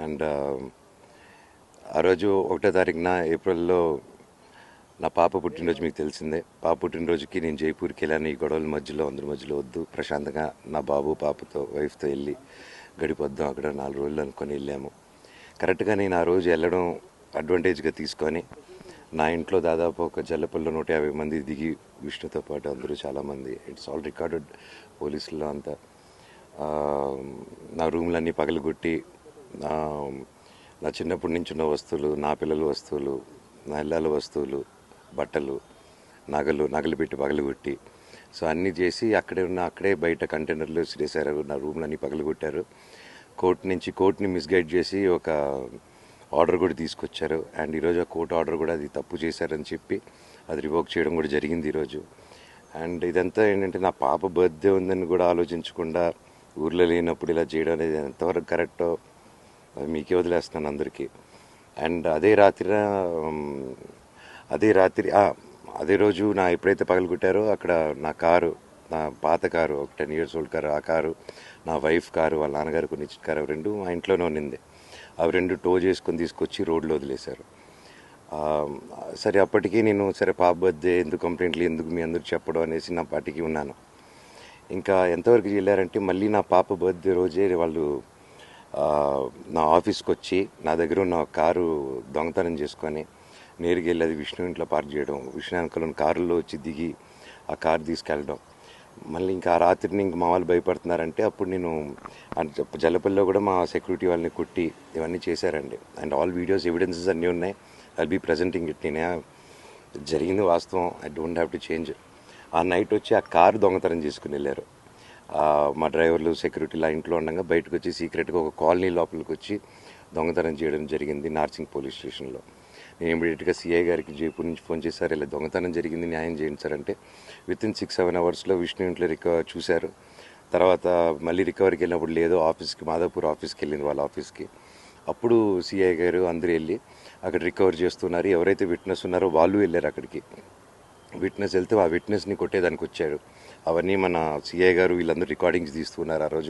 And ఆ రోజు 1వ తారీఖున ఏప్రిల్లో నా పాప పుట్టినరోజు మీకు తెలిసిందే. పాప పుట్టినరోజుకి నేను జైపూర్కి వెళ్ళాను. ఈ గొడవల మధ్యలో అందరి మధ్యలో వద్దు, ప్రశాంతంగా నా బాబు పాపతో వైఫ్తో వెళ్ళి గడిపొద్దాం అక్కడ 4 రోజులు అనుకొని వెళ్ళాము. కరెక్ట్గా నేను ఆ రోజు వెళ్ళడం అడ్వాంటేజ్గా తీసుకొని నా ఇంట్లో దాదాపు ఒక జల్లపల్లిలో 150 మంది దిగి విష్ణుతో పాటు అందరూ చాలామంది, ఇట్స్ ఆల్ రికార్డెడ్ పోలీసుల్లో అంతా, నా రూమ్లన్నీ పగలగొట్టి నా నా చిన్నప్పటి నుంచి ఉన్న వస్తువులు, నా పిల్లల వస్తువులు, నా ఇళ్ళ వస్తువులు, బట్టలు, నగలు పెట్టి పగలగొట్టి, సో అన్నీ చేసి అక్కడే బయట కంటైనర్లు వేసేసారు. నా రూమ్లన్నీ పగలగొట్టారు. కోర్టుని మిస్గైడ్ చేసి ఒక ఆర్డర్ కూడా తీసుకొచ్చారు. అండ్ ఈరోజు ఆ కోర్టు ఆర్డర్ కూడా అది తప్పు చేశారని చెప్పి అది రివోక్ చేయడం కూడా జరిగింది ఈరోజు. అండ్ ఇదంతా ఏంటంటే నా పాప బర్త్డే ఉందని కూడా ఆలోచించకుండా ఊర్లో లేనప్పుడు ఇలా చేయడం అనేది ఎంతవరకు కరెక్టో అది మీకే వదిలేస్తున్నాను అందరికీ. అండ్ అదే రోజు ఎప్పుడైతే పగలగొట్టారో అక్కడ నా పాత కారు, ఒక 10 years old కారు, ఆ కారు, నా వైఫ్ కారు, వాళ్ళ నాన్నగారు కొన్ని ఇచ్చిన కారు, 2 మా ఇంట్లోనే ఉన్నింది. అవి 2 టో చేసుకొని తీసుకొచ్చి రోడ్లో వదిలేశారు. సరే అప్పటికి నేను పాప బర్త్డే ఎందుకు కంప్లైంట్లు ఎందుకు మీ అందరికి చెప్పడం అనేసి నా పాటికి ఉన్నాను. ఇంకా ఎంతవరకు వెళ్ళారంటే మళ్ళీ నా పాప బర్త్డే రోజే వాళ్ళు నా ఆఫీస్కి వచ్చి నా దగ్గర ఉన్న కారు దొంగతనం చేసుకొని నేరుగా వెళ్ళి అది విష్ణు ఇంట్లో పార్క్ చేయడం, విష్ణు వెనకాల కారులో వచ్చి దిగి ఆ కారు తీసుకెళ్ళడం. మళ్ళీ ఇంకా ఆ రాత్రిని ఇంక మా వాళ్ళు భయపడుతున్నారంటే అప్పుడు నేను జల్లపల్లిలో కూడా మా సెక్యూరిటీ వాళ్ళని కొట్టి ఇవన్నీ చేశారండి. అండ్ ఆల్ వీడియోస్ ఎవిడెన్సెస్ అన్నీ ఉన్నాయి. I'll be presenting it. నేనే జరిగింది వాస్తవం. I don't have to change. ఆ నైట్ వచ్చి ఆ కారు దొంగతనం చేసుకుని వెళ్ళారు. మా డ్రైవర్లు, సెక్యూరిటీలా ఇంట్లో ఉండగా బయటకు వచ్చి సీక్రెట్గా ఒక కాలనీ లోపలికి వచ్చి దొంగతనం చేయడం జరిగింది నార్సింగ్ పోలీస్ స్టేషన్లో. నేను ఇమీడియట్గా సిఐ గారికి జైపూర్ నుంచి ఫోన్ చేశారు, ఇలా దొంగతనం జరిగింది, న్యాయం చేయండి సార్ అంటే వితిన్ 6-7 అవర్స్లో విష్ణు ఇంట్లో చూశారు. తర్వాత మళ్ళీ రికవరీకి వెళ్ళినప్పుడు లేదు, మాదాపూర్ ఆఫీస్కి వెళ్ళింది, వాళ్ళ ఆఫీస్కి. అప్పుడు సిఐ గారు అందరూ వెళ్ళి అక్కడ రికవర్ చేస్తున్నారు. ఎవరైతే విట్నెస్ ఉన్నారో వాళ్ళు వెళ్ళారు అక్కడికి. విట్నెస్ వెళ్తే ఆ విట్నెస్ని కొట్టేదానికి వచ్చాడు. అవన్నీ మన సిఐ గారు వీళ్ళందరూ రికార్డింగ్స్ తీస్తున్నారు. ఆ రోజు